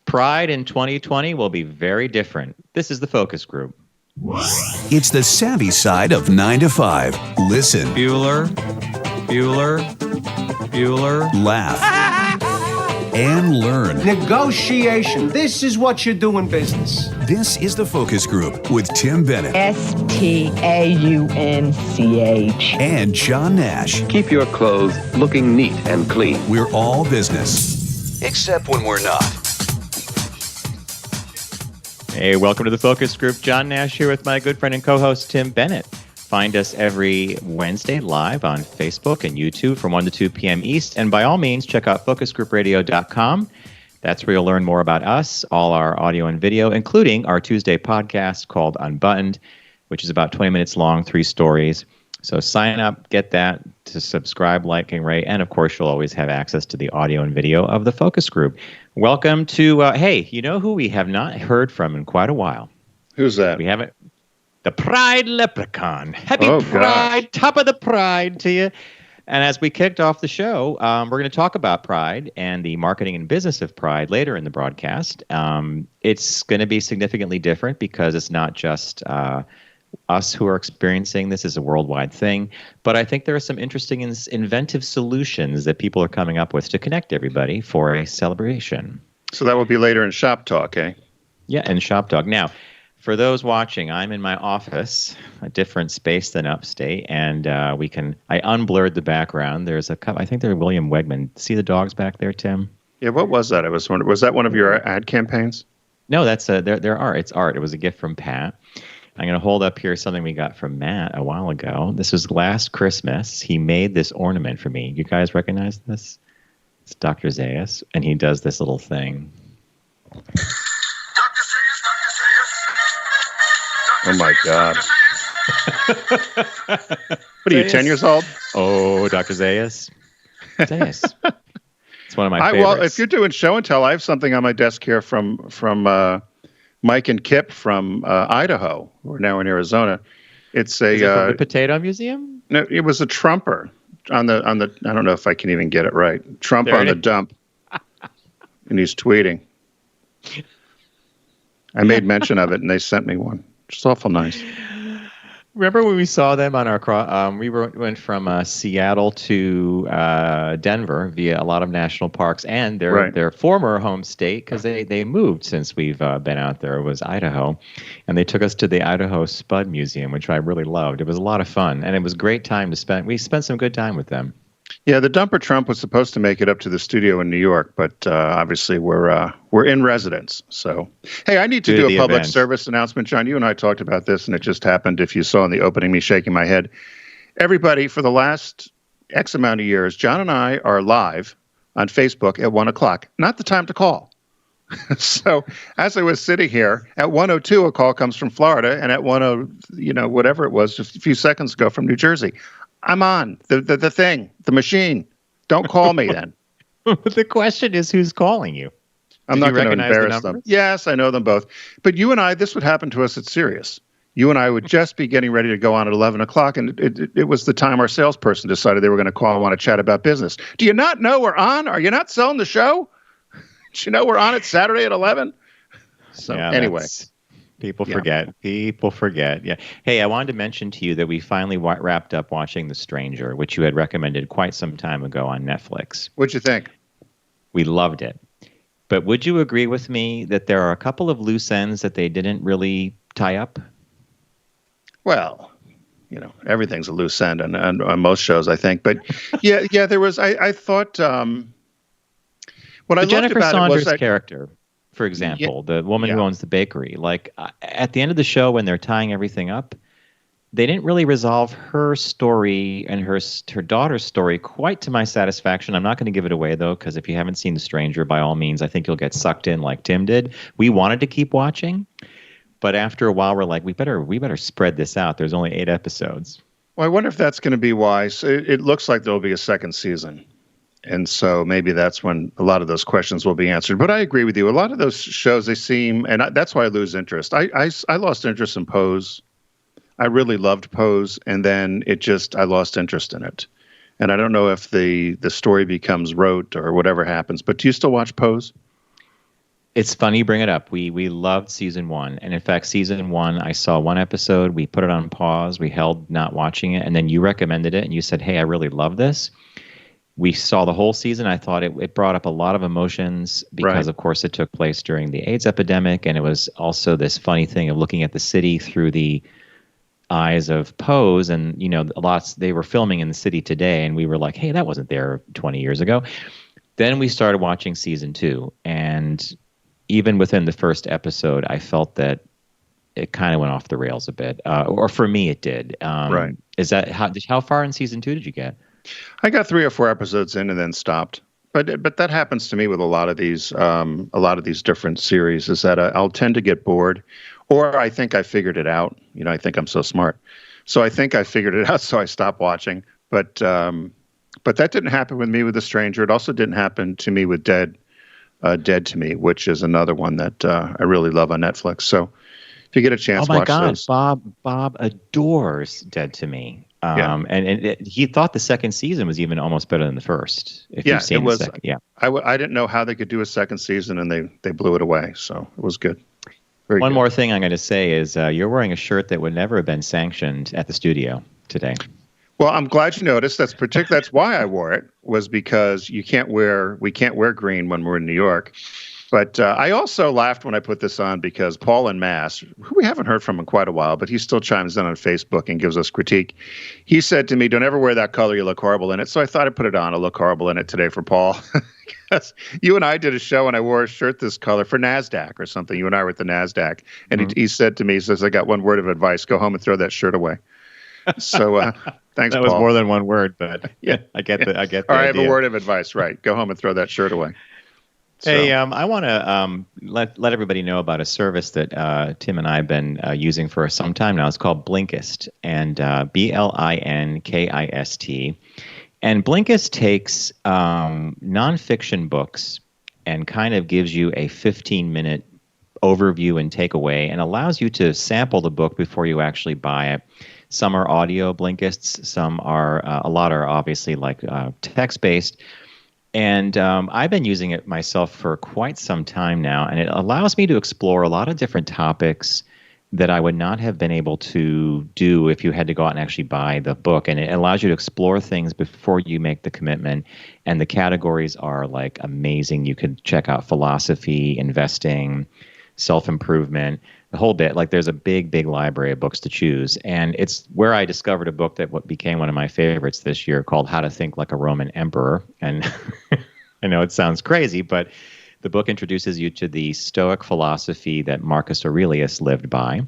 Pride in 2020 will be very different. This is the focus group. It's the savvy side of 9 to 5. Listen. Bueller. Laugh. And learn. Negotiation. This is what you do in business. This is the focus group with Tim Bennett. Staunch. And John Nash. Keep your clothes looking neat and clean. We're all business. Except when we're not. Hey, welcome to the focus group. John Nash here with my good friend and co-host Tim Bennett. Find us every Wednesday live on Facebook and YouTube from 1 to 2 p.m. East. And by all means, check out focusgroupradio.com. That's where you'll learn more about us, all our audio and video, including our Tuesday podcast called Unbuttoned, which is about 20 minutes long, 3 stories. So sign up, get that, to subscribe, like, and rate. And, of course, you'll always have access to the audio and video of the focus group. Welcome to, hey, you know who we have not heard from in quite a while? Who's that? We haven't. The Pride Leprechaun. Happy Pride, gosh. Top of the Pride to you. And as we kicked off the show, we're going to talk about Pride and the marketing and business of Pride later in the broadcast. It's going to be significantly different because it's not just us who are experiencing this. Is a worldwide thing. But I think there are some interesting and inventive solutions that people are coming up with to connect everybody for a celebration. So that will be later in Shop Talk, eh? Yeah, in Shop Talk. Now, for those watching, I'm in my office, a different space than upstate, and I unblurred the background. There's a couple, I think they're William Wegman. See the dogs back there, Tim? Yeah, what was that? I was wondering, was that one of your ad campaigns? No, that's their art. It's art. It was a gift from Pat. I'm going to hold up here something we got from Matt a while ago. This was last Christmas. He made this ornament for me. You guys recognize this? It's Dr. Zayas, and he does this little thing. Oh, my God. What are you, 10 years old? Oh, Dr. Zayas. Zayas. It's one of my favorites. Well, if you're doing show and tell, I have something on my desk here from Mike and Kip from Idaho. We're now in Arizona. It's a the Potato Museum? No, it was a Trumper on the. I don't know if I can even get it right. Trump on the dump, and he's tweeting. I made mention of it, and they sent me one. It's awful nice. Remember when we saw them on our we went from Seattle to Denver via a lot of national parks and their former home state, because they moved since we've been out there, was Idaho, and they took us to the Idaho Spud Museum, which I really loved. It was a lot of fun, and it was a great time to spend. We spent some good time with them. Yeah, the Dumper Trump was supposed to make it up to the studio in New York, but obviously we're in residence. So, hey, I need to do a public service announcement, John. You and I talked about this, and it just happened. If you saw in the opening, me shaking my head. Everybody, for the last X amount of years, John and I are live on Facebook at 1 o'clock. Not the time to call. So, as I was sitting here at 1:02, a call comes from Florida, and at 1:00, whatever it was, just a few seconds ago from New Jersey. I'm on the thing, the machine. Don't call me then. The question is, who's calling you? I'm not going to embarrass them. Yes, I know them both. But you and I, this would happen to us at Sirius. You and I would just be getting ready to go on at 11 o'clock, and it was the time our salesperson decided they were going to call and want to chat about business. Do you not know we're on? Are you not selling the show? Do you know we're on it Saturday at 11? So anyway. People forget. Yeah. Hey, I wanted to mention to you that we finally wrapped up watching The Stranger, which you had recommended quite some time ago on Netflix. What'd you think? We loved it. But would you agree with me that there are a couple of loose ends that they didn't really tie up? Well, everything's a loose end on most shows, I think. But yeah, there was. I thought what I loved Jennifer about Saunders' it was character. For example, the woman who owns the bakery, like at the end of the show when they're tying everything up, they didn't really resolve her story and her daughter's story quite to my satisfaction. I'm not going to give it away, though, because if you haven't seen The Stranger, by all means, I think you'll get sucked in like Tim did. We wanted to keep watching, but after a while, we're like, we better spread this out. There's only 8 episodes. Well, I wonder if that's going to be why. So it looks like there'll be a second season. And so maybe that's when a lot of those questions will be answered. But I agree with you. A lot of those shows, they seem, and that's why I lose interest. I lost interest in Pose. I really loved Pose, and then I lost interest in it. And I don't know if the story becomes rote or whatever happens. But do you still watch Pose? It's funny you bring it up. We loved season 1. And in fact, season 1, I saw one episode. We put it on pause. We held not watching it. And then you recommended it. And you said, hey, I really love this. We saw the whole season. I thought it brought up a lot of emotions because, of course, it took place during the AIDS epidemic. And it was also this funny thing of looking at the city through the eyes of Pose. And, they were filming in the city today. And we were like, hey, that wasn't there 20 years ago. Then we started watching season 2. And even within the first episode, I felt that it kind of went off the rails a bit, or for me, it did. Right. Is that how far in season 2 did you get? I got 3 or 4 episodes in and then stopped. But that happens to me with a lot of these different series. Is that I'll tend to get bored, or I think I figured it out. I think I'm so smart, so I think I figured it out, so I stopped watching. But that didn't happen with me with The Stranger. It also didn't happen to me with Dead to Me, which is another one that I really love on Netflix. So if you get a chance, watch those. Bob adores Dead to Me. And he thought the second season was even almost better than the first. If you've seen the second, I didn't know how they could do a second season, and they blew it away. So it was good. One more thing I'm going to say is you're wearing a shirt that would never have been sanctioned at the studio today. Well, I'm glad you noticed. That's why I wore it, was because we can't wear green when we're in New York. But I also laughed when I put this on because Paul in Mass, who we haven't heard from in quite a while, but he still chimes in on Facebook and gives us critique. He said to me, don't ever wear that color. You look horrible in it. So I thought I'd put it on. I look horrible in it today for Paul. Because you and I did a show and I wore a shirt this color for NASDAQ or something. You and I were at the NASDAQ. And he said to me, he says, I got one word of advice. Go home and throw that shirt away. So thanks, that Paul. was more than one word, but yeah, I get the idea. I have a word of advice, right? Go home and throw that shirt away. So. Hey, I want to let everybody know about a service that Tim and I have been using for some time now. It's called Blinkist, and Blinkist. And Blinkist takes nonfiction books and kind of gives you a 15-minute overview and takeaway, and allows you to sample the book before you actually buy it. Some are audio Blinkists, some are a lot are obviously like text-based. And I've been using it myself for quite some time now, and it allows me to explore a lot of different topics that I would not have been able to do if you had to go out and actually buy the book. And it allows you to explore things before you make the commitment. And the categories are like amazing. You could check out philosophy, investing, self-improvement, the whole bit. Like there's a big library of books to choose. And it's where I discovered a book that became one of my favorites this year called How to Think Like a Roman Emperor. And I know it sounds crazy, but the book introduces you to the Stoic philosophy that Marcus Aurelius lived by.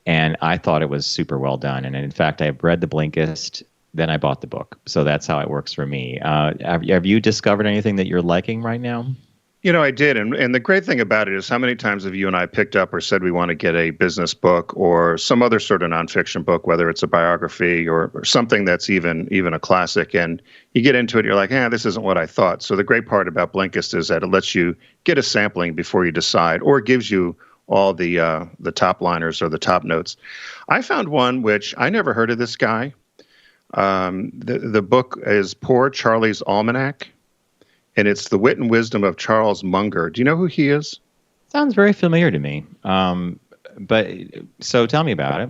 And I thought it was super well done. And in fact, I've read the Blinkist, then I bought the book. So that's how it works for me. Have you discovered anything that you're liking right now? I did. And the great thing about it is how many times have you and I picked up or said we want to get a business book or some other sort of nonfiction book, whether it's a biography or something that's even a classic. And you get into it, you're like, this isn't what I thought. So the great part about Blinkist is that it lets you get a sampling before you decide, or it gives you all the top liners or the top notes. I found one which I never heard of this guy. The book is Poor Charlie's Almanac. And it's The Wit and Wisdom of Charles Munger. Do you know who he is? Sounds very familiar to me. But so tell me about it.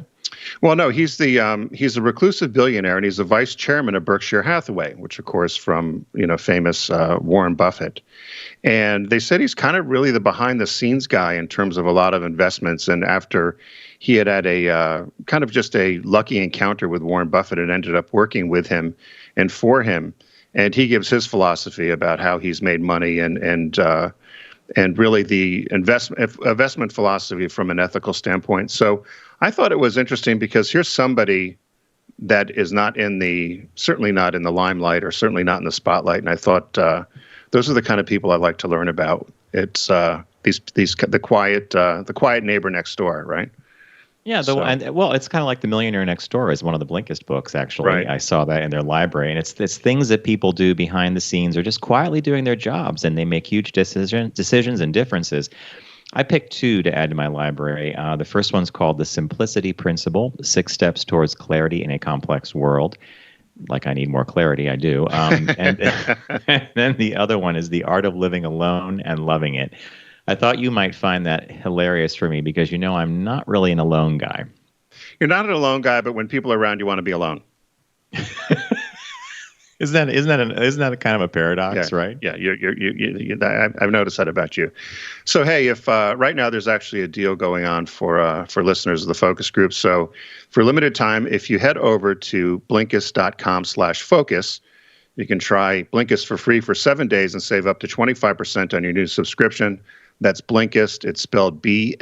Well, no, he's a reclusive billionaire, and he's the vice chairman of Berkshire Hathaway, which, of course, from famous Warren Buffett. And they said he's kind of really the behind-the-scenes guy in terms of a lot of investments. And after he had a kind of just a lucky encounter with Warren Buffett and ended up working with him and for him. And he gives his philosophy about how he's made money and really the investment philosophy from an ethical standpoint. So I thought it was interesting because here's somebody that is certainly not in the limelight or certainly not in the spotlight. And I thought those are the kind of people I like to learn about. It's the quiet neighbor next door, right? Yeah, it's kind of like The Millionaire Next Door is one of the Blinkist books, actually. Right. I saw that in their library. And it's things that people do behind the scenes or just quietly doing their jobs, and they make huge decisions and differences. I picked 2 to add to my library. The first one's called The Simplicity Principle, 6 Steps Towards Clarity in a Complex World. Like I need more clarity, I do. And then the other one is The Art of Living Alone and Loving It. I thought you might find that hilarious for me because I'm not really an alone guy. You're not an alone guy, but when people are around, you want to be alone. Isn't that a kind of a paradox, yeah, right? Yeah, I've noticed that about you. So hey, if right now there's actually a deal going on for listeners of the focus group. So for limited time, if you head over to Blinkist.com/focus, you can try Blinkist for free for 7 days and save up to 25% on your new subscription. That's Blinkist. It's spelled Blinkist.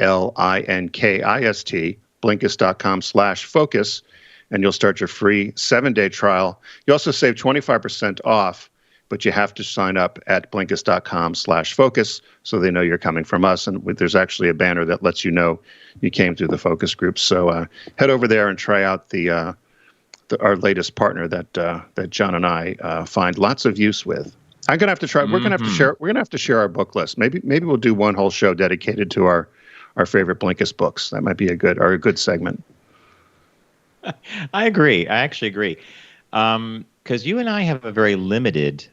Blinkist.com/focus. And you'll start your free 7-day trial. You also save 25% off, but you have to sign up at Blinkist.com/focus so they know you're coming from us. And there's actually a banner that lets you know you came through the focus group. So head over there and try out our latest partner that John and I find lots of use with. I'm gonna have to try. Mm-hmm. We're gonna have to share our book list. Maybe we'll do one whole show dedicated to our favorite Blinkist books. That might be a good segment. I agree. I actually agree. Because you and I have a very limited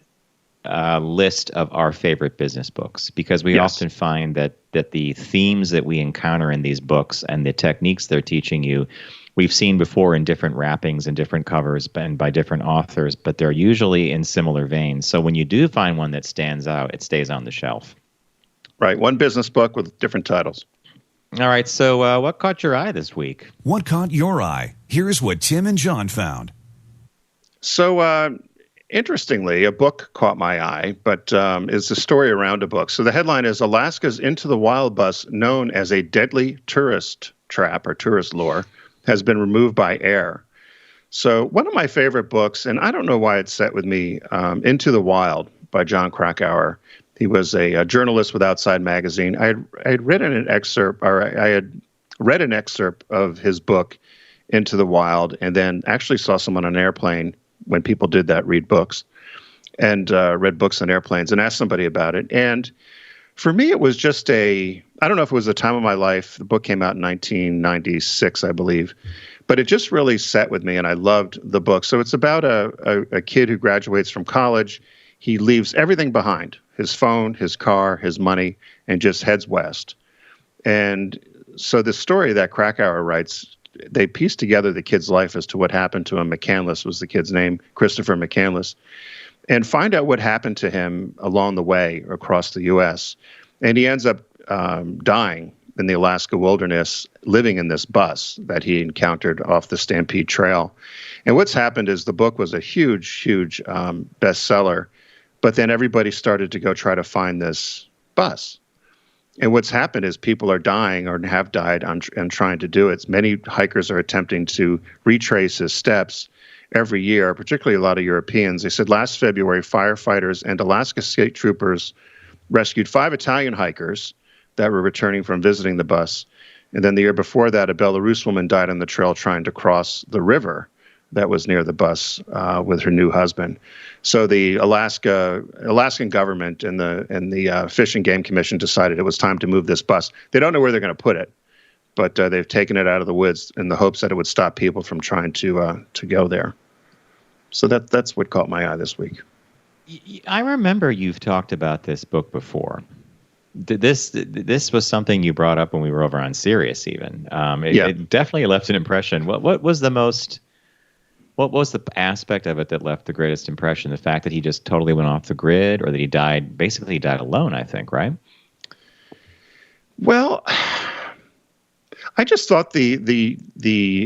list of our favorite business books, because we often find that the themes that we encounter in these books and the techniques they're teaching you, we've seen before in different wrappings and different covers and by different authors, but they're usually in similar veins. So when you do find one that stands out, it stays on the shelf. Right. One business book with different titles. All right, so what caught your eye this week? What caught your eye? Here's what Tim and John found. So, interestingly, a book caught my eye, but is the story around a book. So the headline is Alaska's Into the Wild bus, known as a deadly tourist trap or tourist lure, has been removed by air. So one of my favorite books, and I don't know why it's set with me, Into the Wild by John Krakauer. He was a journalist with Outside Magazine. I had read an excerpt of his book, Into the Wild, and then actually saw someone on an airplane when people did that, read books, and read books on airplanes, and asked somebody about it. And for me, it was just I don't know if it was the time of my life. The book came out in 1996, I believe, but it just really set with me, and I loved the book. So it's about a kid who graduates from college. He leaves everything behind, his phone, his car, his money, and just heads west. And so the story that Krakauer writes, they piece together the kid's life as to what happened to him. McCandless was the kid's name, Christopher McCandless, and find out what happened to him along the way across the U.S. And he ends up dying in the Alaska wilderness, living in this bus that he encountered off the Stampede Trail. And what's happened is the book was a huge bestseller. But then everybody started to go try to find this bus. And what's happened is people are dying or have died and trying to do it. Many hikers are attempting to retrace his steps every year, particularly a lot of Europeans. They said last February, firefighters and Alaska state troopers rescued 5 Italian hikers that were returning from visiting the bus. And then the year before that, a Belarus woman died on the trail trying to cross the river that was near the bus with her new husband. So the Alaskan government and the Fish and Game Commission decided it was time to move this bus. They don't know where they're going to put it, but they've taken it out of the woods in the hopes that it would stop people from trying to go there. So that's what caught my eye this week. I remember you've talked about this book before. This was something you brought up when we were over on Sirius. Even it definitely left an impression. What was the aspect of it that left the greatest impression? The fact that he just totally went off the grid, or that he died alone, I think, right? Well, I just thought the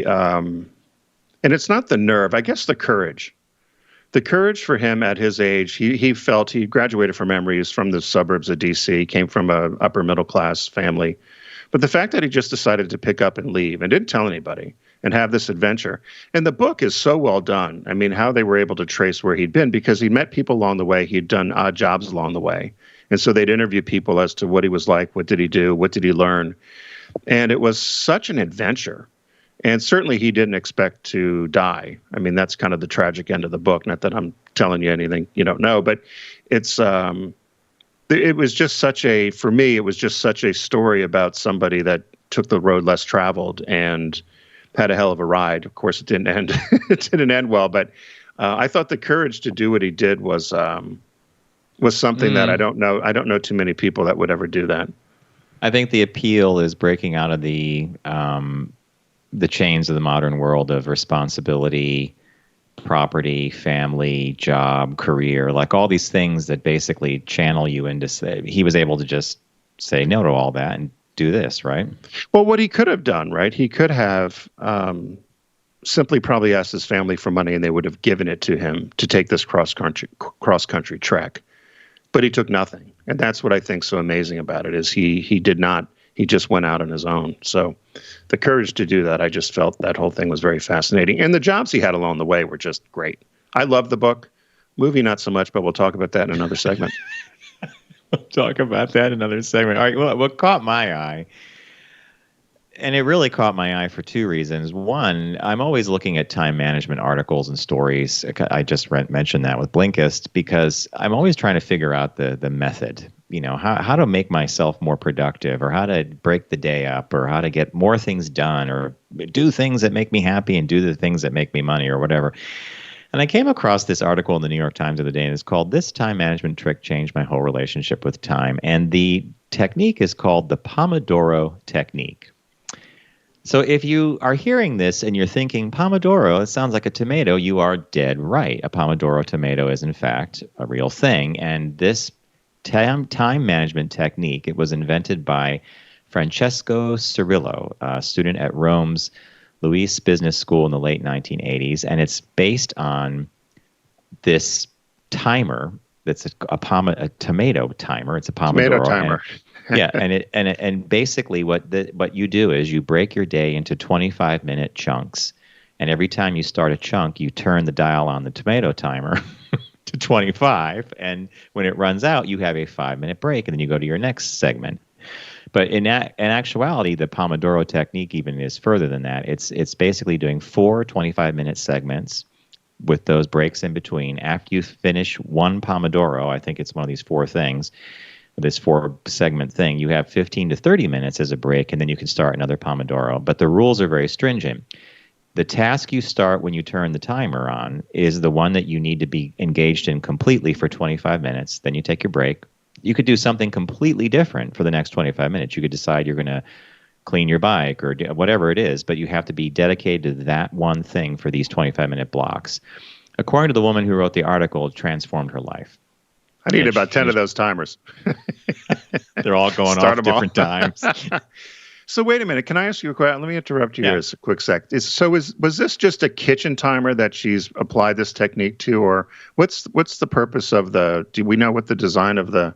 and it's not the nerve, I guess the courage. The courage for him at his age, he felt he graduated from Emory, he's from the suburbs of D.C., came from an upper middle class family. But the fact that he just decided to pick up and leave and didn't tell anybody and have this adventure. And the book is so well done. I mean, how they were able to trace where he'd been, because he met people along the way. He'd done odd jobs along the way. And so they'd interview people as to what he was like, what did he do, what did he learn. And it was such an adventure. And certainly he didn't expect to die. I mean, that's kind of the tragic end of the book. Not that I'm telling you anything you don't know, but it's it was just for me, it was just such a story about somebody that took the road less traveled and had a hell of a ride. Of course, it didn't end. It didn't end well, but I thought the courage to do what he did was something that I don't know too many people that would ever do that. I think the appeal is breaking out of the chains of the modern world of responsibility, property, family, job, career, like all these things that basically channel you into. He was able to just say no to all that and do this, right? Well, what he could have done, right? He could have simply probably asked his family for money, and they would have given it to him to take this cross country trek. But he took nothing, and that's what I think so amazing about it is he did not. He just went out on his own. So the courage to do that, I just felt that whole thing was very fascinating, and the jobs he had along the way were just great. I love the book, movie not so much, but we'll talk about that in another segment. We'll talk about that in another segment. All right, well, what caught my eye. And it really caught my eye for two reasons. One, I'm always looking at time management articles and stories. I just mentioned that with Blinkist because I'm always trying to figure out the method, how to make myself more productive or how to break the day up or how to get more things done or do things that make me happy and do the things that make me money or whatever. And I came across this article in the New York Times the other day, and it's called "This Time Management Trick Changed My Whole Relationship with Time." And the technique is called the Pomodoro Technique. So if you are hearing this and you're thinking, Pomodoro, it sounds like a tomato, you are dead right. A Pomodoro tomato is, in fact, a real thing. And this time management technique, it was invented by Francesco Cirillo, a student at Rome's Luis Business School in the late 1980s. And it's based on this timer that's a tomato timer. It's a Pomodoro. Tomato timer. Yeah, and basically what you do is you break your day into 25-minute chunks, and every time you start a chunk, you turn the dial on the tomato timer to 25, and when it runs out, you have a 5-minute break, and then you go to your next segment. But in actuality, the Pomodoro technique even is further than that. It's basically doing 4 25-minute segments with those breaks in between. After you finish one Pomodoro, I think it's one of these 4 things, this 4-segment thing, you have 15 to 30 minutes as a break, and then you can start another Pomodoro. But the rules are very stringent. The task you start when you turn the timer on is the one that you need to be engaged in completely for 25 minutes. Then you take your break. You could do something completely different for the next 25 minutes. You could decide you're going to clean your bike or whatever it is, but you have to be dedicated to that one thing for these 25-minute blocks. According to the woman who wrote the article, it transformed her life. I need about 10 of those timers. They're all going off different times. So wait a minute. Can I ask you a question? Let me interrupt you here a quick sec. Was this just a kitchen timer that she's applied this technique to, or what's the purpose of do we know what the design of the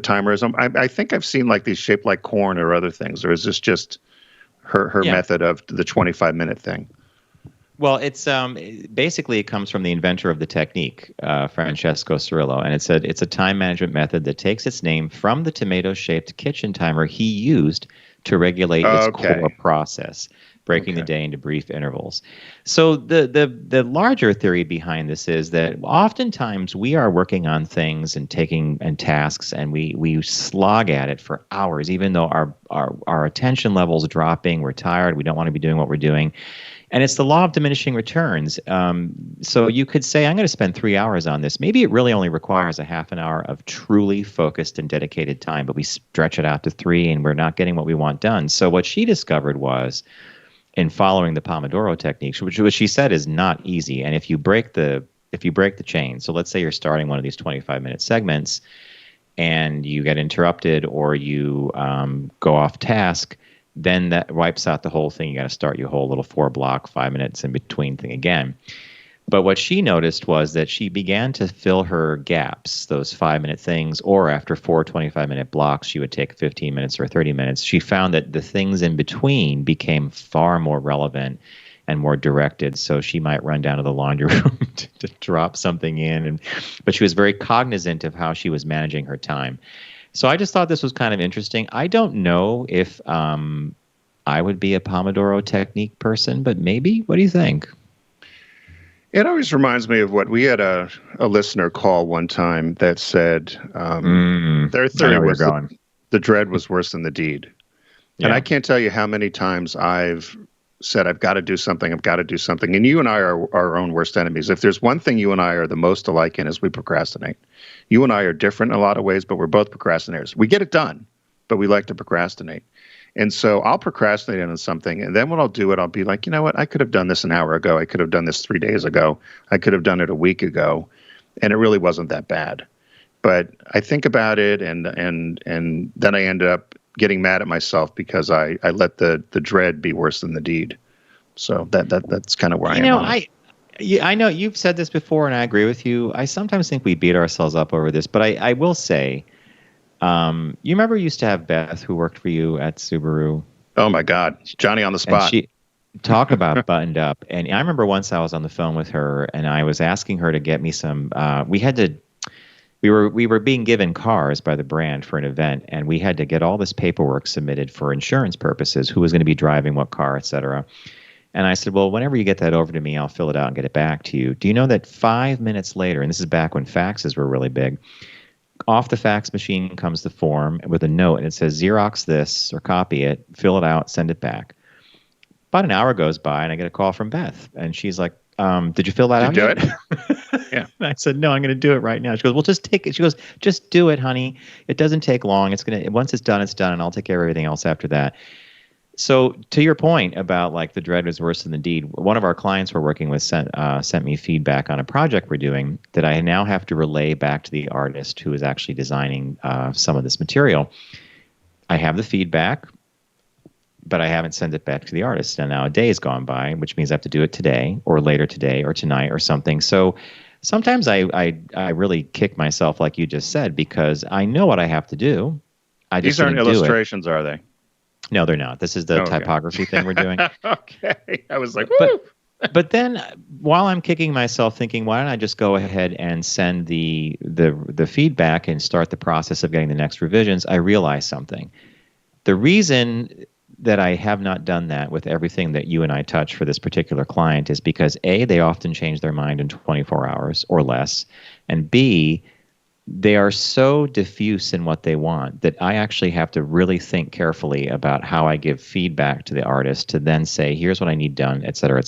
timer is? I think I've seen like these shaped like corn or other things, or is this just her method of the 25-minute thing? Well, it's basically it comes from the inventor of the technique, Francesco Cirillo, and it's a time management method that takes its name from the tomato-shaped kitchen timer he used to regulate its core process, breaking the day into brief intervals. So the larger theory behind this is that oftentimes we are working on things and tasks, and we slog at it for hours, even though our attention level's dropping, we're tired, we don't want to be doing what we're doing. And it's the law of diminishing returns. So you could say, I'm going to spend 3 hours on this. Maybe it really only requires a half an hour of truly focused and dedicated time, but we stretch it out to 3 and we're not getting what we want done. So what she discovered was, in following the Pomodoro technique, which she said is not easy. And if you break the chain, so let's say you're starting one of these 25-minute segments and you get interrupted or you go off task, then that wipes out the whole thing. You got to start your whole little 4-block, 5 minutes in between thing again. But what she noticed was that she began to fill her gaps, those 5-minute things, or after 4 25-minute blocks, she would take 15 minutes or 30 minutes. She found that the things in between became far more relevant and more directed. So she might run down to the laundry room to drop something in. But she was very cognizant of how she was managing her time. So I just thought this was kind of interesting. I don't know if I would be a Pomodoro technique person, but maybe. What do you think? It always reminds me of what we had a listener call one time that said their theory was the dread was worse than the deed. Yeah. And I can't tell you how many times I've said, I've got to do something, I've got to do something. And you and I are our own worst enemies. If there's one thing you and I are the most alike in is we procrastinate. You and I are different in a lot of ways, but we're both procrastinators. We get it done, but we like to procrastinate. And so I'll procrastinate on something, and then when I'll do it, I'll be like, you know what? I could have done this an hour ago. I could have done this 3 days ago. I could have done it a week ago, and it really wasn't that bad. But I think about it, and then I end up getting mad at myself because I let the dread be worse than the deed. So that's kind of where I am. I know you've said this before, and I agree with you. I sometimes think we beat ourselves up over this, but I will say, you remember you used to have Beth who worked for you at Subaru? Oh my God, Johnny on the spot. And she talk about buttoned up. And I remember once I was on the phone with her, and I was asking her to get me some. We were being given cars by the brand for an event, and we had to get all this paperwork submitted for insurance purposes. Who was going to be driving what car, et cetera. And I said, well, whenever you get that over to me, I'll fill it out and get it back to you. Do you know that 5 minutes later, and this is back when faxes were really big, off the fax machine comes the form with a note, and it says, Xerox this or copy it, fill it out, send it back. About an hour goes by, and I get a call from Beth, and she's like, did you fill that out yet? Do it? Yeah. And I said, no, I'm going to do it right now. She goes, well, just take it. She goes, just do it, honey. It doesn't take long. Once it's done, and I'll take care of everything else after that. So to your point about like the dread was worse than the deed, one of our clients we're working with sent me feedback on a project we're doing that I now have to relay back to the artist who is actually designing some of this material. I have the feedback, but I haven't sent it back to the artist. And now a day has gone by, which means I have to do it today or later today or tonight or something. So sometimes I really kick myself, like you just said, because I know what I have to do. These aren't illustrations, are they? No, they're not. This is the typography thing we're doing. Okay. I was like, woo! But then while I'm kicking myself thinking, why don't I just go ahead and send the feedback and start the process of getting the next revisions, I realized something. The reason that I have not done that with everything that you and I touch for this particular client is because A, they often change their mind in 24 hours or less, and B, they are so diffuse in what they want that I actually have to really think carefully about how I give feedback to the artist to then say, here's what I need done, et cetera,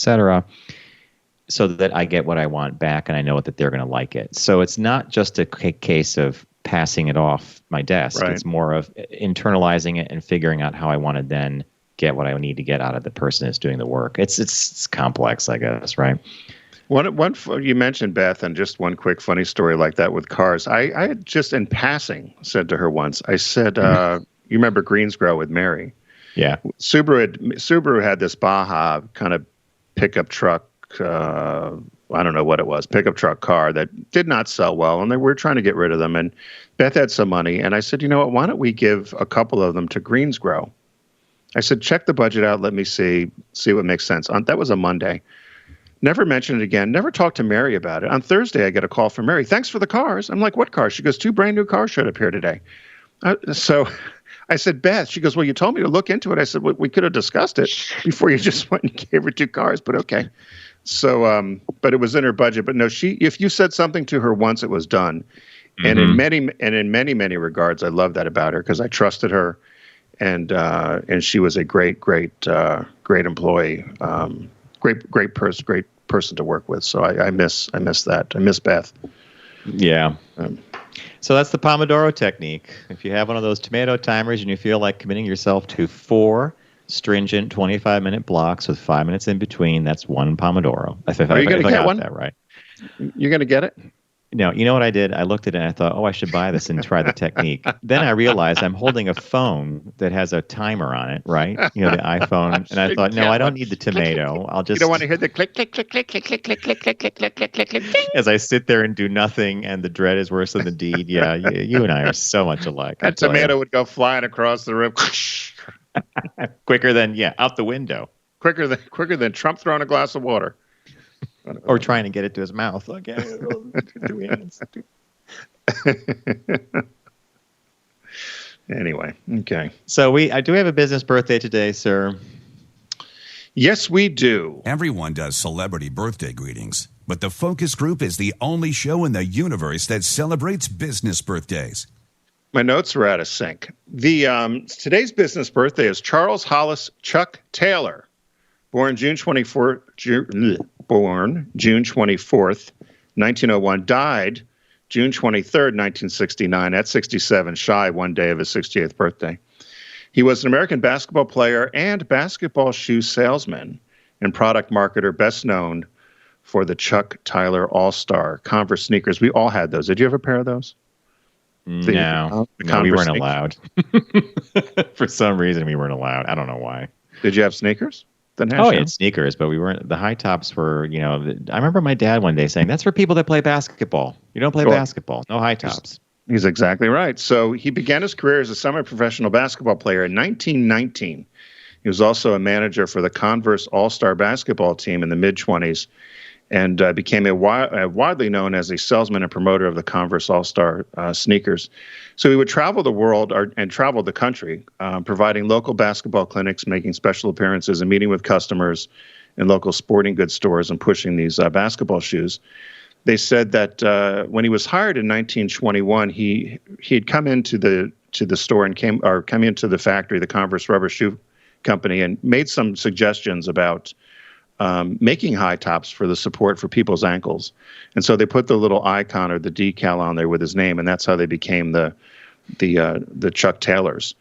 so that I get what I want back and I know that they're going to like it. So it's not just a case of passing it off my desk. Right. It's more of internalizing it and figuring out how I want to then get what I need to get out of the person that's doing the work. It's complex, I guess, right? One you mentioned Beth, and just one quick funny story like that with cars. I had just in passing said to her once, I said, you remember Greensboro with Mary? Yeah. Subaru had this Baja kind of pickup truck, I don't know what it was, pickup truck car that did not sell well, and they were trying to get rid of them. And Beth had some money, and I said, you know what, why don't we give a couple of them to Greensboro? I said, check the budget out, let me see what makes sense. That was a Monday. Never mentioned it again. Never talked to Mary about it. On Thursday, I get a call from Mary. Thanks for the cars. I'm like, what cars? She goes, 2 brand new cars showed up here today. So I said, Beth. She goes, well, you told me to look into it. I said, well, we could have discussed it before you just went and gave her 2 cars, but okay. So, but it was in her budget. But no, if you said something to her once, it was done. Mm-hmm. And in many regards, I love that about her because I trusted her, and she was a great employee. Great person to work with. So I miss that. I miss Beth. Yeah. So that's the Pomodoro Technique. If you have one of those tomato timers and you feel like committing yourself to 4 stringent 25-minute blocks with 5 minutes in between, that's 1 Pomodoro. Are you going to get one? That right. You're going to get it? No, you know what I did? I looked at it and I thought, I should buy this and try the technique. Then I realized I'm holding a phone that has a timer on it, right? You know, the iPhone. And I thought, no, I don't need the tomato. I'll just... You don't want to hear the click, click, click, click, click, click, click, click, click, click, click, click, click, click. As I sit there and do nothing and the dread is worse than the deed. Yeah, you and I are so much alike. That tomato would go flying across the room. Quicker than, out the window. Quicker than Trump throwing a glass of water. Or trying to get it to his mouth. Like, 2 hands. Anyway, okay. So do we have a business birthday today, sir? Yes, we do. Everyone does celebrity birthday greetings, but the Focus Group is the only show in the universe that celebrates business birthdays. My notes are out of sync. Today's business birthday is Charles Hollis Chuck Taylor, born June 24th, 1901, died June 23rd, 1969, at 67, shy 1 day of his 68th birthday. He was an American basketball player and basketball shoe salesman and product marketer, best known for the Chuck Taylor All-Star Converse sneakers. We all had those. Did you have a pair of those? No, we weren't allowed. For some reason, we weren't allowed. I don't know why. Did you have sneakers? Oh, yeah, sneakers, but we weren't. The high tops were, I remember my dad one day saying, "That's for people that play basketball. You don't play basketball. No high tops." He's exactly right. So he began his career as a semi-professional basketball player in 1919. He was also a manager for the Converse All-Star basketball team in the mid-20s, and became widely known as a salesman and promoter of the Converse All-Star sneakers. So he would travel the world and travel the country, providing local basketball clinics, making special appearances, and meeting with customers in local sporting goods stores and pushing these basketball shoes. They said that when he was hired in 1921, he had come into the store and come into the factory, the Converse Rubber Shoe Company, and made some suggestions about making high tops for the support for people's ankles. And so they put the little icon or the decal on there with his name, and that's how they became the Chuck Taylors.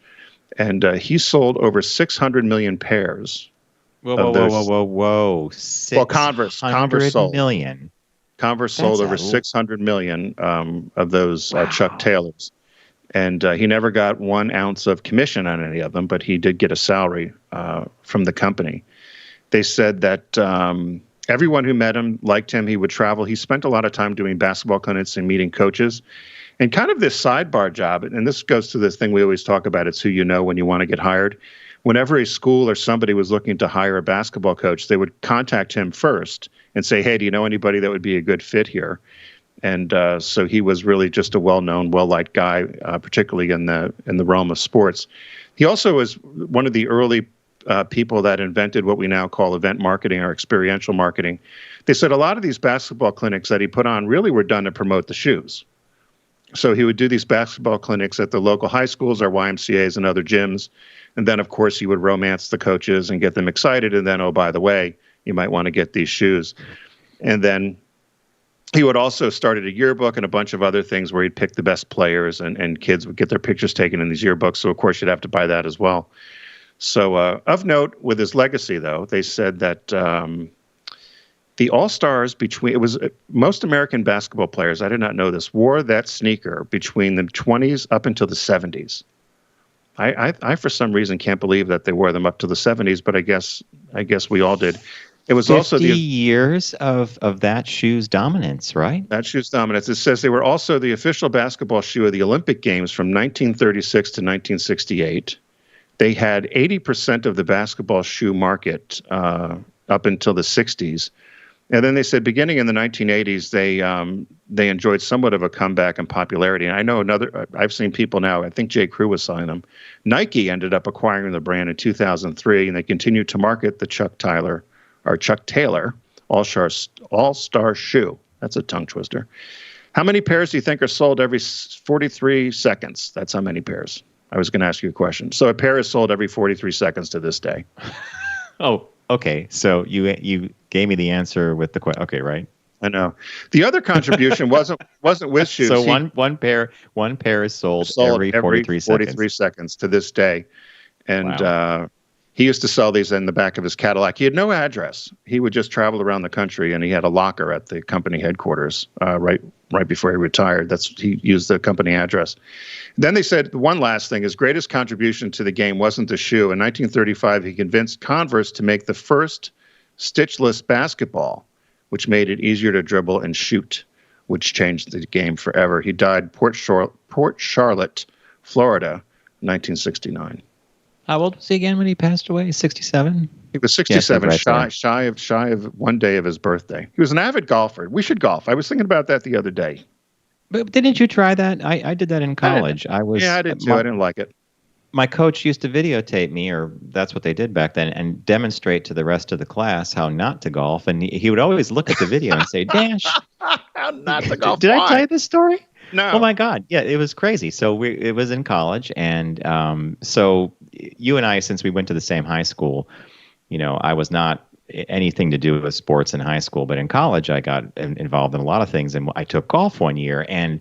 And he sold over 600 million pairs. Whoa. Well, Converse sold. Million. Converse sold over 600 million of those Chuck Taylors. And he never got 1 ounce of commission on any of them, but he did get a salary from the company. They said that everyone who met him liked him. He would travel. He spent a lot of time doing basketball clinics and meeting coaches. And kind of this sidebar job, and this goes to this thing we always talk about, it's who you know when you want to get hired. Whenever a school or somebody was looking to hire a basketball coach, they would contact him first and say, "Hey, do you know anybody that would be a good fit here?" And so he was really just a well-known, well-liked guy, particularly in the realm of sports. He also was one of the early people that invented what we now call event marketing or experiential marketing. They said a lot of these basketball clinics that he put on really were done to promote the shoes. So he would do these basketball clinics at the local high schools or YMCAs and other gyms. And then, of course, he would romance the coaches and get them excited. And then, oh, by the way, you might want to get these shoes. And then he would also started a yearbook and a bunch of other things where he'd pick the best players, and kids would get their pictures taken in these yearbooks. So, of course, you'd have to buy that as well. So of note with his legacy, though, they said that the All-Stars most American basketball players, I did not know this, wore that sneaker between the 20s up until the 70s. I for some reason can't believe that they wore them up to the 70s, but I guess we all did. It was 50 also the years of that shoe's dominance, right? That shoe's dominance. It says they were also the official basketball shoe of the Olympic Games from 1936 to 1968. They had 80% of the basketball shoe market up until the 60s. And then they said beginning in the 1980s, they enjoyed somewhat of a comeback in popularity. And I know I've seen people now, I think J. Crew was selling them. Nike ended up acquiring the brand in 2003, and they continued to market the Chuck Taylor All-Star shoe. That's a tongue twister. How many pairs do you think are sold every 43 seconds? That's how many pairs. I was going to ask you a question. So a pair is sold every 43 seconds to this day. Oh, okay. So you gave me the answer with the question. Okay, right. I know. The other contribution wasn't with shoes. So one pair is sold every 43 seconds. 43 seconds to this day. And he used to sell these in the back of his Cadillac. He had no address. He would just travel around the country, and he had a locker at the company headquarters right before he retired. He used the company address. Then they said one last thing. His greatest contribution to the game wasn't the shoe. In 1935, he convinced Converse to make the first stitchless basketball, which made it easier to dribble and shoot, which changed the game forever. He died Port Charlotte, Florida, 1969. How old was he again when he passed away? 67? He was 67, shy of one day of his birthday. He was an avid golfer. We should golf. I was thinking about that the other day. But didn't you try that? I did that in college. I did too. I didn't like it. My coach used to videotape me, or that's what they did back then, and demonstrate to the rest of the class how not to golf. And he would always look at the video and say, "Dash, how not to golf." Did I tell you this story? No. Oh my God. Yeah, it was crazy. So it was in college. And so you and I, since we went to the same high school, I was not anything to do with sports in high school, but in college I got involved in a lot of things. And I took golf one year, and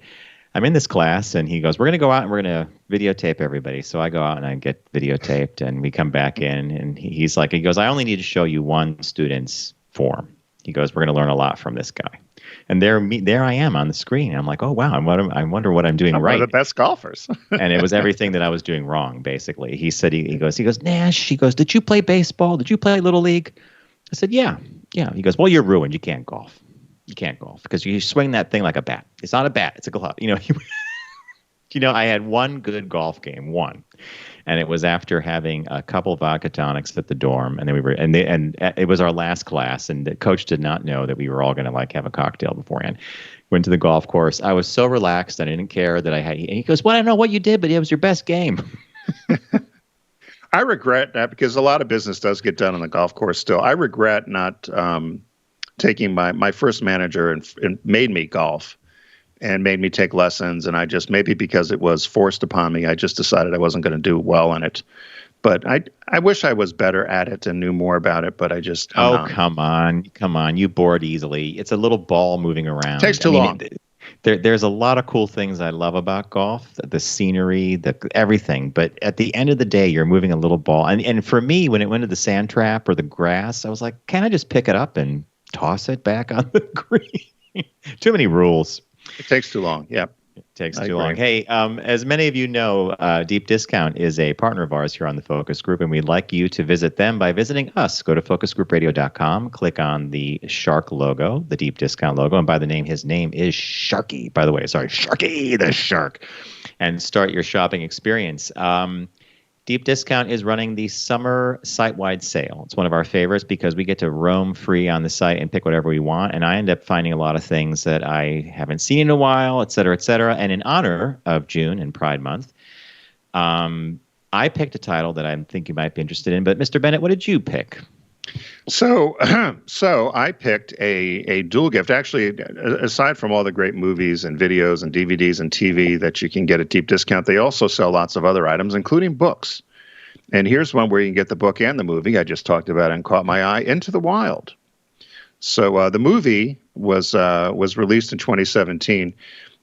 I'm in this class, and he goes, we're going to go out and we're going to videotape everybody. So I go out and I get videotaped, and we come back in, and he goes, I only need to show you one student's form. He goes, we're going to learn a lot from this guy. And there I am on the screen. I'm like, oh, wow, I wonder what I'm doing right. One of the best golfers. And it was everything that I was doing wrong, basically. He said, he goes, Nash, he goes, did you play baseball? Did you play Little League? I said, yeah. He goes, well, you're ruined. You can't golf. You can't golf because you swing that thing like a bat. It's not a bat. It's a glove. I had one good golf game, and it was after having a couple of vodka tonics at the dorm, and then it was our last class, and the coach did not know that we were all going to have a cocktail beforehand. Went to the golf course. I was so relaxed. I didn't care that I had. And he goes, well, I don't know what you did, but it was your best game. I regret that because a lot of business does get done on the golf course still. I regret not taking my first manager and made me golf and made me take lessons. And I just, maybe because it was forced upon me, I just decided I wasn't going to do well in it. But I wish I was better at it and knew more about it, but I just... come on. You bored easily. It's a little ball moving around. It takes too long. There's a lot of cool things I love about golf, the scenery, everything. But at the end of the day, you're moving a little ball. And for me, when it went to the sand trap or the grass, I was like, can I just pick it up and toss it back on the green? Too many rules. It takes too long. Yep. It takes too long. Hey, as many of you know, Deep Discount is a partner of ours here on the Focus Group, and we'd like you to visit them by visiting us. Go to focusgroupradio.com, click on the shark logo, the Deep Discount logo, and by the name, his name is Sharky, by the way. Sorry, Sharky the Shark. And start your shopping experience. Deep Discount is running the summer site-wide sale. It's one of our favorites because we get to roam free on the site and pick whatever we want. And I end up finding a lot of things that I haven't seen in a while, et cetera, et cetera. And in honor of June and Pride Month, I picked a title that I think you might be interested in. But Mr. Bennett, what did you pick? So I picked a dual gift. Actually, aside from all the great movies and videos and DVDs and TV that you can get at Deep Discount, they also sell lots of other items, including books. And here's one where you can get the book and the movie I just talked about and caught my eye, Into the Wild. So the movie was released in 2017,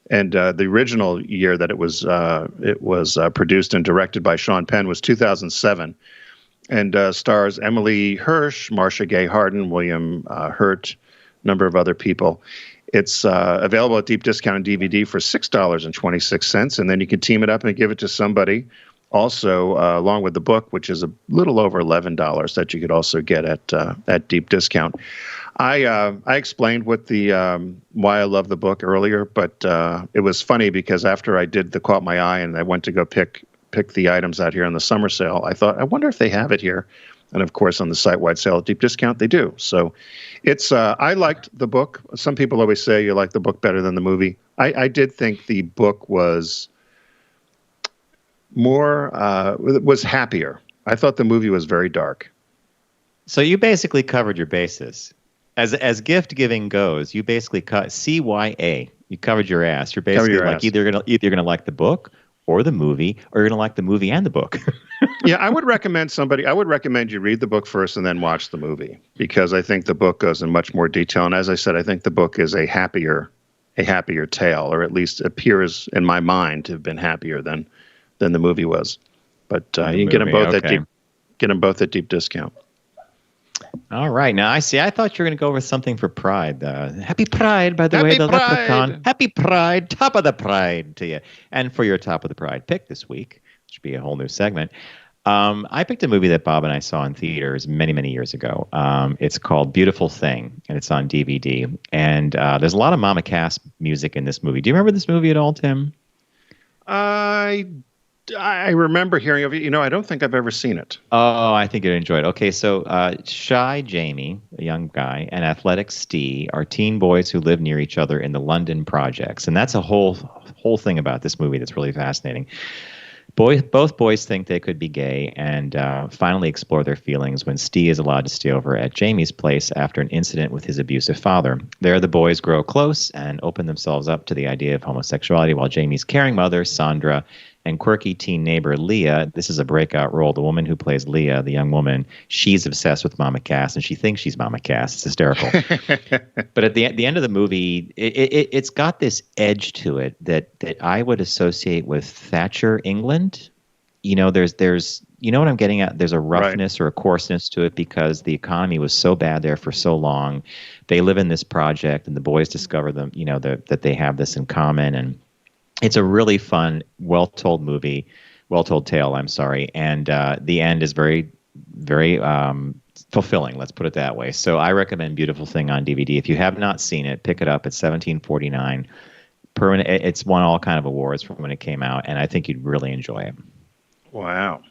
and the original year that it was produced and directed by Sean Penn was 2007. And stars Emily Hirsch, Marcia Gay Harden, William Hurt, a number of other people. It's available at Deep Discount and DVD for $6.26, and then you can team it up and give it to somebody. Also, along with the book, which is a little over $11, that you could also get at Deep Discount. I explained what why I love the book earlier, but it was funny because after I did the Caught My Eye and I went to go pick the items out here on the summer sale, I thought, I wonder if they have it here. And of course, on the site-wide sale at Deep Discount, they do. So it's I liked the book. Some people always say you like the book better than the movie. I did think the book was was happier. I thought the movie was very dark. So you basically covered your bases. As gift giving goes, you basically cut CYA. You covered your ass. You're basically either gonna like the book or the movie, or you're going to like the movie and the book. Yeah, I would recommend you read the book first and then watch the movie, because I think the book goes in much more detail. And as I said, I think the book is a happier tale, or at least appears in my mind to have been happier than the movie was. But you can get them both at Deep Discount. All right. Now, I thought you were going to go with something for Pride. Happy Pride, by the way. The leprechaun. Happy Pride. Top of the Pride to you. And for your Top of the Pride pick this week, which will be a whole new segment, I picked a movie that Bob and I saw in theaters many, many years ago. It's called Beautiful Thing, and it's on DVD. And there's a lot of Mama Cass music in this movie. Do you remember this movie at all, Tim? I remember hearing of it. I don't think I've ever seen it. Oh, I think you'd enjoy it. Okay, so Shy Jamie, a young guy, and Athletic Steve are teen boys who live near each other in the London projects. And that's a whole thing about this movie that's really fascinating. Both boys think they could be gay and finally explore their feelings when Steve is allowed to stay over at Jamie's place after an incident with his abusive father. There, the boys grow close and open themselves up to the idea of homosexuality, while Jamie's caring mother, Sandra, and quirky teen neighbor Leah. This is a breakout role. The woman who plays Leah, the young woman, she's obsessed with Mama Cass, and she thinks she's Mama Cass. It's hysterical. But at the end of the movie, it's got this edge to it that I would associate with Thatcher England. You know, there's you know what I'm getting at? There's a roughness or a coarseness to it because the economy was so bad there for so long. They live in this project, and the boys discover them, you know, that they have this in common. And it's a really fun, well-told tale, I'm sorry. And the end is very, very fulfilling, let's put it that way. So I recommend Beautiful Thing on DVD. If you have not seen it, pick it up. It's $17.49. It's won all kind of awards from when it came out, and I think you'd really enjoy it. Wow.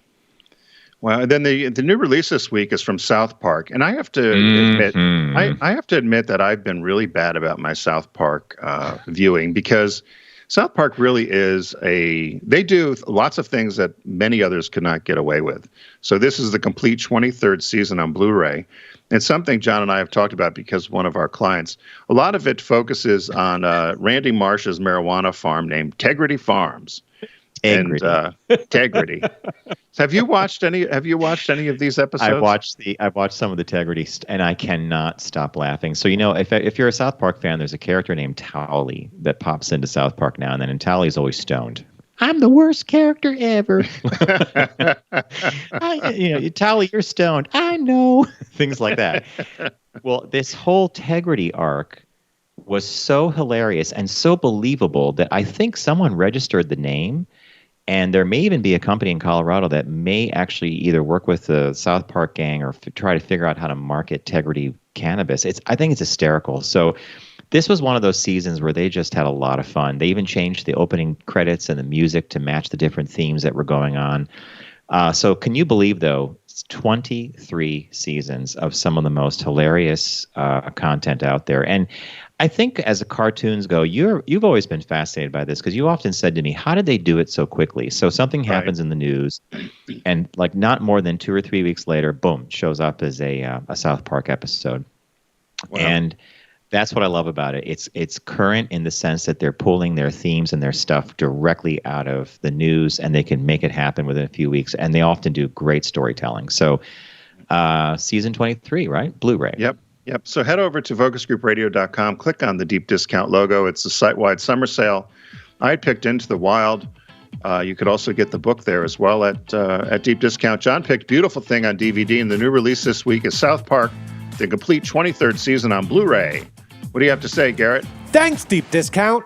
Well, and then the new release this week is from South Park, and I have to admit, I have to admit that I've been really bad about my South Park viewing because South Park really is they do lots of things that many others could not get away with. So this is the complete 23rd season on Blu-ray. It's something John and I have talked about because one of our clients, a lot of it focuses on Randy Marsh's marijuana farm named Tegrity Farms. Integrity. And Integrity. Have you watched any of these episodes? I've watched some of the Tegrity, and I cannot stop laughing. So, you know, if you're a South Park fan, there's a character named Towley that pops into South Park now and then, and Towley's always stoned. I'm the worst character ever. Towley, you're stoned. I know. Things like that. Well, this whole Tegrity arc was so hilarious and so believable that I think someone registered the name. And there may even be a company in Colorado that may actually either work with the South Park gang or try to figure out how to market Tegrity cannabis. I think it's hysterical. So this was one of those seasons where they just had a lot of fun. They even changed the opening credits and the music to match the different themes that were going on. So can you believe, though, it's 23 seasons of some of the most hilarious content out there. And I think as the cartoons go, you've always been fascinated by this because you often said to me, how did they do it so quickly? So something happens in the news, and like not more than 2 or 3 weeks later, boom, shows up as a South Park episode. Wow. And that's what I love about it. It's current in the sense that they're pulling their themes and their stuff directly out of the news, and they can make it happen within a few weeks. And they often do great storytelling. So season 23, right? Blu-ray. Yep. So head over to focusgroupradio.com, click on the deep discount logo. It's the site-wide summer sale. I picked Into the Wild. You could also get the book there as well at deep discount. John picked Beautiful Thing on DVD, and the new release this week is South Park, the complete 23rd season on Blu-ray. What do you have to say, Garrett? Thanks, Deep Discount.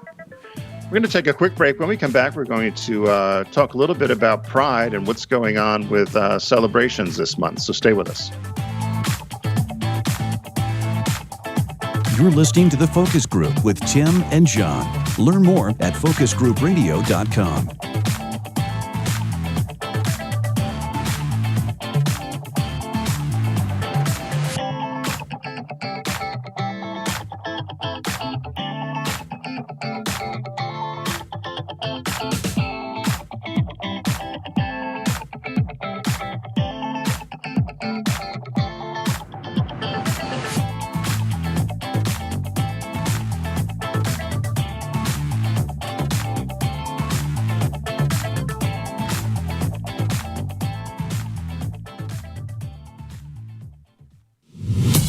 We're going to take a quick break. When we come back, we're going to talk a little bit about Pride and what's going on with celebrations this month. So stay with us. You're listening to The Focus Group with Tim and John. Learn more at focusgroupradio.com.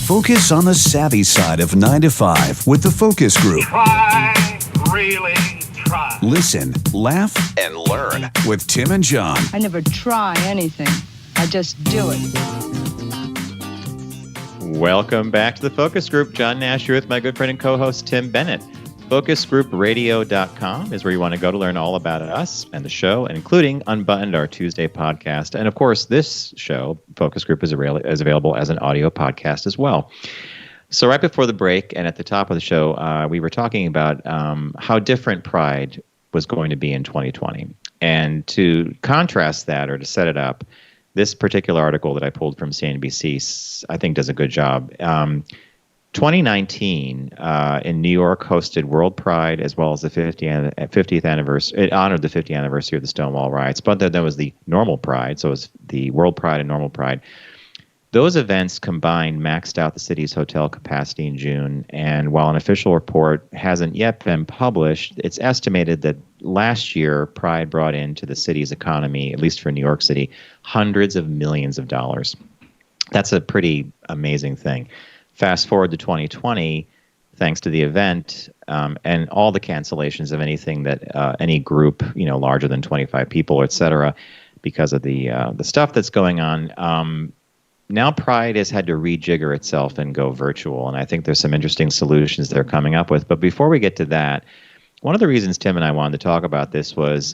Focus on the savvy side of 9 to 5 with the Focus Group. Try, really try. Listen, laugh, and learn with Tim and John. I never try anything. I just do it. Welcome back to the Focus Group. John Nash here with my good friend and co-host Tim Bennett. FocusGroupRadio.com is where you want to go to learn all about us and the show, and including Unbuttoned, our Tuesday podcast. And of course, this show, Focus Group, is available as an audio podcast as well. So right before the break and at the top of the show, we were talking about how different Pride was going to be in 2020. And to contrast that, or to set it up, this particular article that I pulled from CNBC, I think, does a good job. 2019 in New York hosted World Pride as well as the 50th anniversary. It honored the 50th anniversary of the Stonewall riots, but then there was the Normal Pride, so it was the World Pride and Normal Pride. Those events combined maxed out the city's hotel capacity in June, and while an official report hasn't yet been published, it's estimated that last year Pride brought into the city's economy, at least for New York City, hundreds of millions of dollars. That's a pretty amazing thing. Fast forward to 2020, thanks to the event and all the cancellations of anything that any group, larger than 25 people, et cetera, because of the stuff that's going on. Now Pride has had to rejigger itself and go virtual, and I think there's some interesting solutions they're coming up with. But before we get to that, one of the reasons Tim and I wanted to talk about this was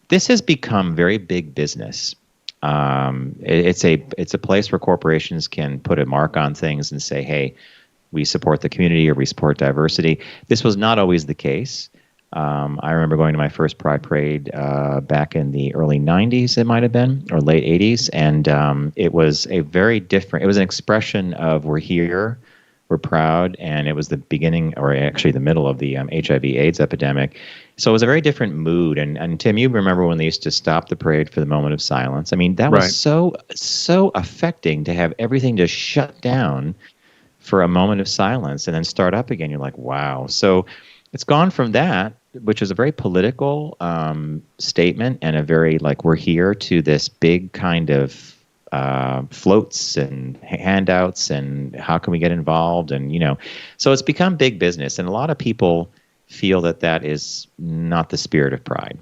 this has become very big business. It's a place where corporations can put a mark on things and say, hey, we support the community or we support diversity. This was not always the case. I remember going to my first Pride Parade back in the early 90s, it might have been, or late 80s, and it was it was an expression of we're here, we're proud, and it was the beginning, or actually the middle of the HIV/AIDS epidemic. So it was a very different mood, and Tim, you remember when they used to stop the parade for the moment of silence. I mean, that was so affecting to have everything just shut down for a moment of silence and then start up again. You're like, wow. So it's gone from that, which is a very political statement and a very we're here, to this big kind of floats and handouts and how can we get involved, and so it's become big business, and a lot of people feel that is not the spirit of Pride.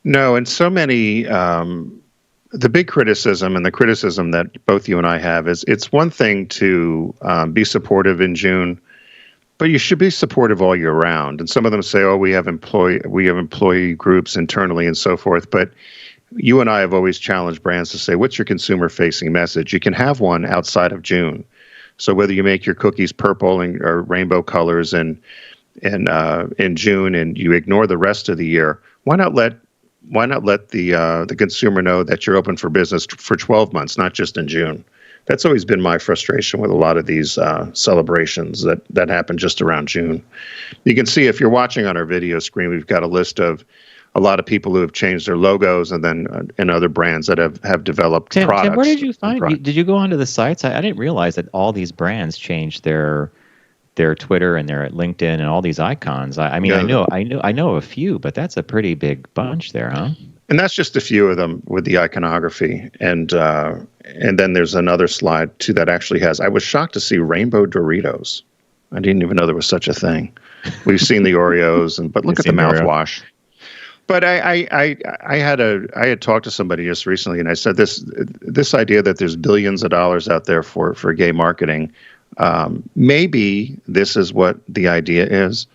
No, and so many the big criticism, and the criticism that both you and I have, is it's one thing to be supportive in June, but you should be supportive all year round. And some of them say, "Oh, we have employee groups internally and so forth." But you and I have always challenged brands to say, "What's your consumer-facing message?" You can have one outside of June. So whether you make your cookies purple or rainbow colors in June, and you ignore the rest of the year, why not let the consumer know that you're open for business for 12 months, not just in June? That's always been my frustration with a lot of these celebrations that happen just around June. You can see, if you're watching on our video screen, we've got a list of a lot of people who have changed their logos, and then and other brands that have developed products. Tim, where did you find? Did you go onto the sites? I didn't realize that all these brands changed their Twitter and their LinkedIn and all these icons. I mean, yeah. I know a few, but that's a pretty big bunch there, huh? And that's just a few of them with the iconography. And then there's another slide too that actually has. I was shocked to see rainbow Doritos. I didn't even know there was such a thing. We've seen the Oreos, but look at the mouthwash. But I had talked to somebody just recently, and I said this idea that there's billions of dollars out there for gay marketing. Maybe this is what the idea is,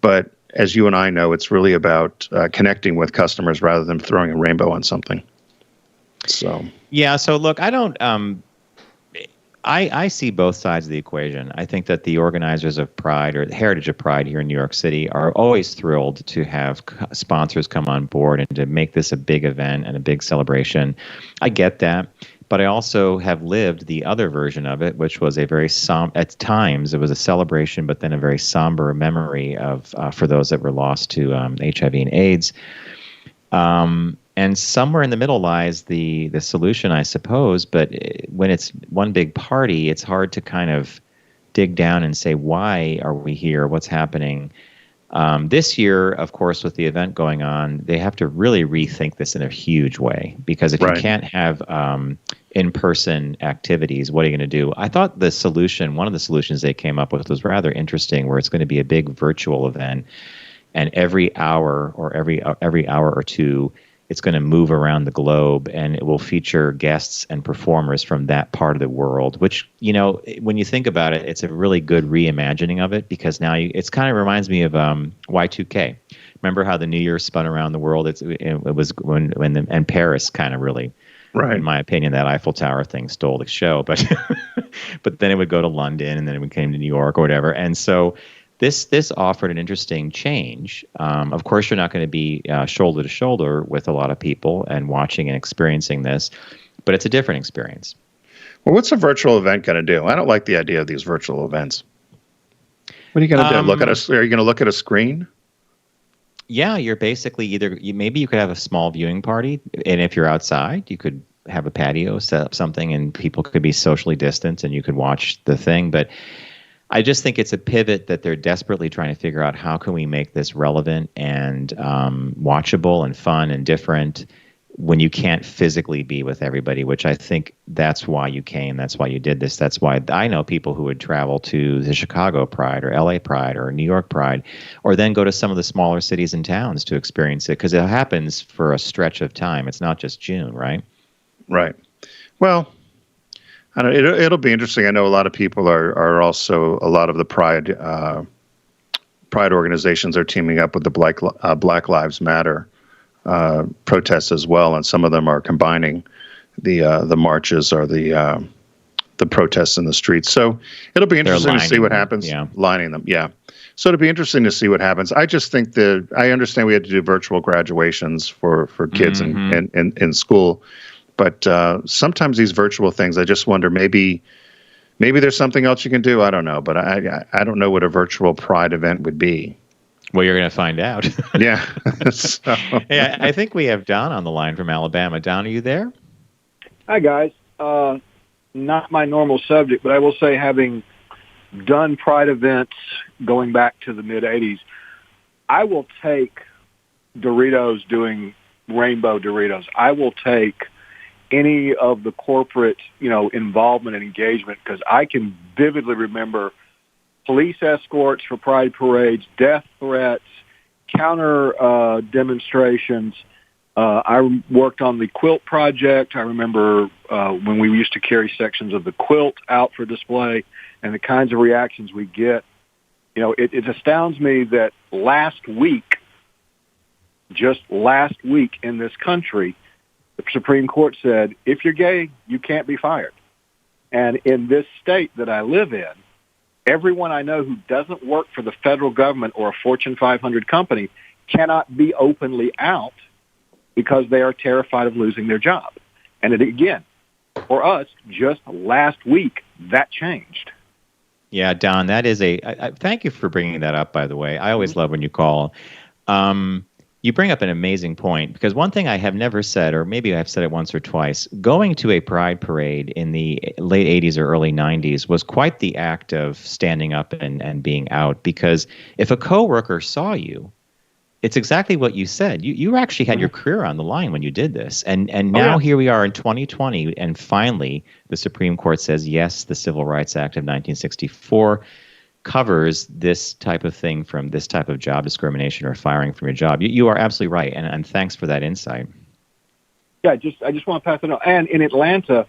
but as you and I know, it's really about connecting with customers rather than throwing a rainbow on something. So yeah. So look, I don't. I see both sides of the equation. I think that the organizers of Pride, or the Heritage of Pride here in New York City, are always thrilled to have sponsors come on board and to make this a big event and a big celebration. I get that. But I also have lived the other version of it, which was a very at times it was a celebration, but then a very somber memory of for those that were lost to HIV and AIDS. And somewhere in the middle lies the solution, I suppose. But when it's one big party, it's hard to kind of dig down and say, why are we here? What's happening? This year, of course, with the event going on, they have to really rethink this in a huge way, because if you can't have in-person activities, what are you going to do? I thought one of the solutions they came up with was rather interesting, where it's going to be a big virtual event, and every hour or every hour or two, it's going to move around the globe, and it will feature guests and performers from that part of the world, which, when you think about it, it's a really good reimagining of it, because now it's kind of reminds me of Y2K. Remember how the New Year spun around the world? It was and Paris kind of really, in my opinion, that Eiffel Tower thing stole the show, but but then it would go to London, and then it came to New York or whatever. And so this offered an interesting change. Of course, you're not going to be shoulder to shoulder with a lot of people and watching and experiencing this, but it's a different experience. Well, what's a virtual event going to do? I don't like the idea of these virtual events. What are you going to do? Are you going to look at a screen? Yeah, you're basically maybe you could have a small viewing party, and if you're outside, you could have a patio, set up something, and people could be socially distanced and you could watch the thing. But I just think it's a pivot that they're desperately trying to figure out how can we make this relevant and watchable and fun and different when you can't physically be with everybody, which I think that's why you came. That's why you did this. That's why I know people who would travel to the Chicago Pride or LA Pride or New York Pride, or then go to some of the smaller cities and towns to experience it, because it happens for a stretch of time. It's not just June, right? Right. Well, I don't, it'll be interesting. I know a lot of people are also, a lot of the Pride organizations are teaming up with the Black Lives Matter protests as well, and some of them are combining the marches or the protests in the streets. So it'll be interesting to see what happens. Yeah. Lining them, yeah. So it'll be interesting to see what happens. I just think I understand we had to do virtual graduations for kids in school, but sometimes these virtual things, I just wonder, maybe there's something else you can do. I don't know, but I don't know what a virtual Pride event would be. Well, you're going to find out. Yeah. So. Hey, I think we have Don on the line from Alabama. Don, are you there? Hi, guys. Not my normal subject, but I will say, having done Pride events going back to the mid-'80s, I will take Doritos doing rainbow Doritos. I will take any of the corporate, involvement and engagement, because I can vividly remember police escorts for Pride parades, death threats, counter demonstrations. I worked on the quilt project. I remember when we used to carry sections of the quilt out for display, and the kinds of reactions we get. It astounds me that just last week in this country, the Supreme Court said, if you're gay, you can't be fired. And in this state that I live in, everyone I know who doesn't work for the federal government or a Fortune 500 company cannot be openly out because they are terrified of losing their job. And again, for us, just last week, that changed. Yeah, Don, that is thank you for bringing that up, by the way. I always love when you call. You bring up an amazing point, because one thing I have never said, or maybe I've said it once or twice, going to a Pride parade in the late 80s or early 90s was quite the act of standing up and being out, because if a coworker saw you, it's exactly what you said. You actually had your career on the line when you did this. And now here we are in 2020, and finally the Supreme Court says, yes, the Civil Rights Act of 1964 covers this type of thing, from this type of job discrimination or firing from your job. You are absolutely right, and thanks for that insight. Yeah, I just want to pass it on. And in Atlanta,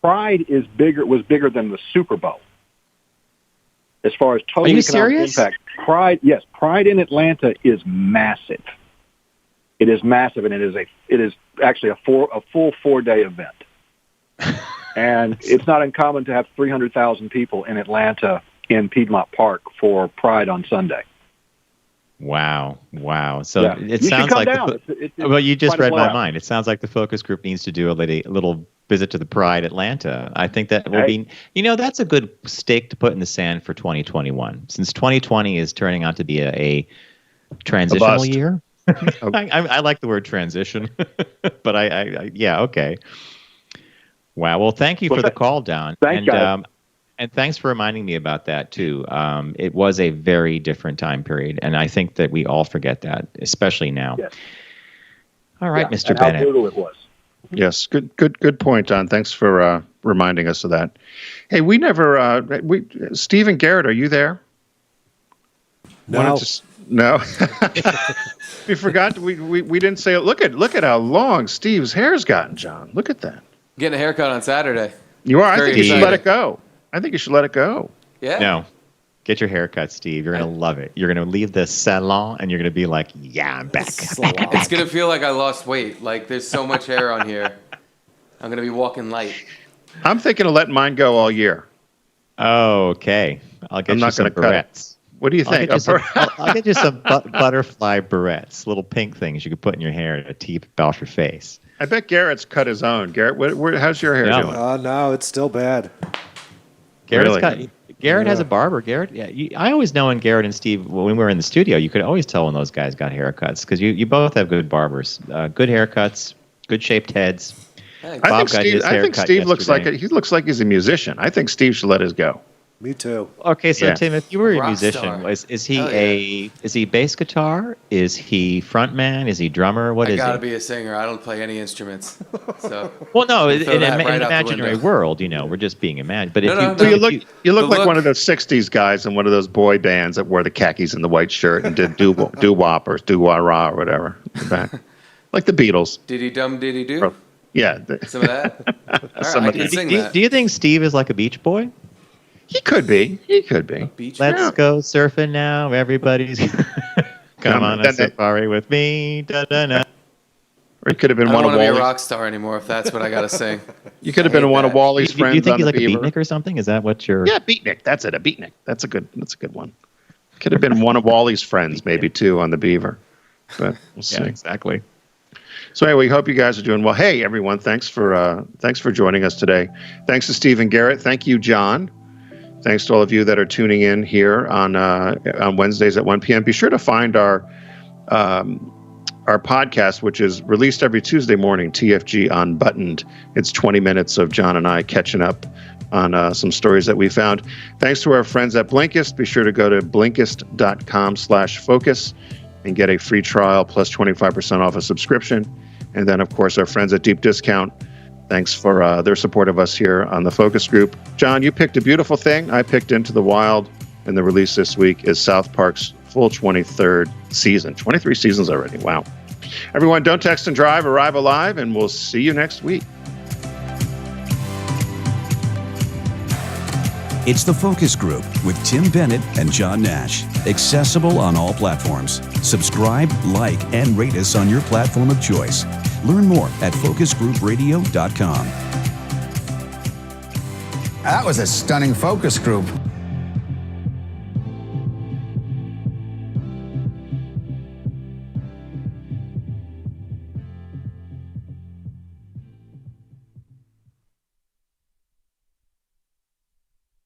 Pride was bigger than the Super Bowl as far as total economic impact. Pride in Atlanta is massive. It is massive, and it is actually a full 4-day event. And it's not uncommon to have 300,000 people in Atlanta in Piedmont Park for Pride on Sunday. Wow. So it sounds like well, you just read my mind. It sounds like the focus group needs to do a little visit to the Pride Atlanta. I think that will be, that's a good stake to put in the sand for 2021, since 2020 is turning out to be a transitional year. I like the word transition, but yeah, okay. Wow. Well, thank you for the call, Don. Thanks, guys. And thanks for reminding me about that, too. It was a very different time period, and I think that we all forget that, especially now. Yes. All right, Mr. Bennett. How brutal it was. Yes, good point, Don. Thanks for reminding us of that. Hey, Steve and Garrett, are you there? No. No. We forgot. We didn't say. Look at how long Steve's hair's gotten, John. Look at that. Getting a haircut on Saturday. You are. I think you should let it go. Yeah. No. Get your hair cut, Steve. You're going to love it. You're going to leave the salon, and you're going to be like, yeah, I'm back. It's going to feel like I lost weight. Like, there's so much hair on here. I'm going to be walking light. I'm thinking of letting mine go all year. Oh, okay. I'll get you some barrettes. What do you think? I'll get you some butterfly barrettes, little pink things you could put in your hair to keep off your face. I bet Garrett's cut his own. Garrett, how's your hair doing? No, it's still bad. Garrett has a barber. Garrett, I always know when Garrett and Steve, when we were in the studio, you could always tell when those guys got haircuts, because you both have good barbers, good haircuts, good shaped heads. I think Steve looks like he looks like he's a musician. I think Steve should let his go. Me too. Okay, so Tim, if you were a musician, is he bass guitar? Is he frontman? Is he drummer? What is he? I gotta be a singer. I don't play any instruments. So well, no, in an imaginary world, we're just being imagined. But you look like one of those '60s guys in one of those boy bands that wore the khakis and the white shirt and did doo wop or doo wah rah or whatever. Like the Beatles. Diddy dum diddy do. Yeah, some of that. All right, I can sing that. Do you think Steve is like a beach boy? He could be. Let's go surfing now. Everybody's come on a safari with me. Da-da-da. Or he could have been one of Wally's. I don't want to be a rock star anymore if that's what I got to sing. You could have been one of Wally's friends. Do you think on he's like the a beatnik or something? Is that what you're? Yeah, beatnik. That's it. A beatnik. That's a good one. Could have been one of Wally's friends, maybe too, on the Beaver. But we'll see. Yeah, exactly. So anyway, we hope you guys are doing well. Hey, everyone! Thanks for joining us today. Thanks to Steve and Garrett. Thank you, John. Thanks to all of you that are tuning in here on Wednesdays at 1 p.m. Be sure to find our podcast, which is released every Tuesday morning, TFG Unbuttoned. It's 20 minutes of John and I catching up on some stories that we found. Thanks to our friends at Blinkist. Be sure to go to Blinkist.com/focus and get a free trial plus 25% off a subscription. And then, of course, our friends at Deep Discount. Thanks for their support of us here on the Focus Group. John, you picked a beautiful thing. I picked Into the Wild, and the release this week is South Park's full 23rd season. 23 seasons already. Wow. Everyone, don't text and drive. Arrive alive, and we'll see you next week. It's the Focus Group with Tim Bennett and John Nash. Accessible on all platforms. Subscribe, like, and rate us on your platform of choice. Learn more at focusgroupradio.com. That was a stunning focus group.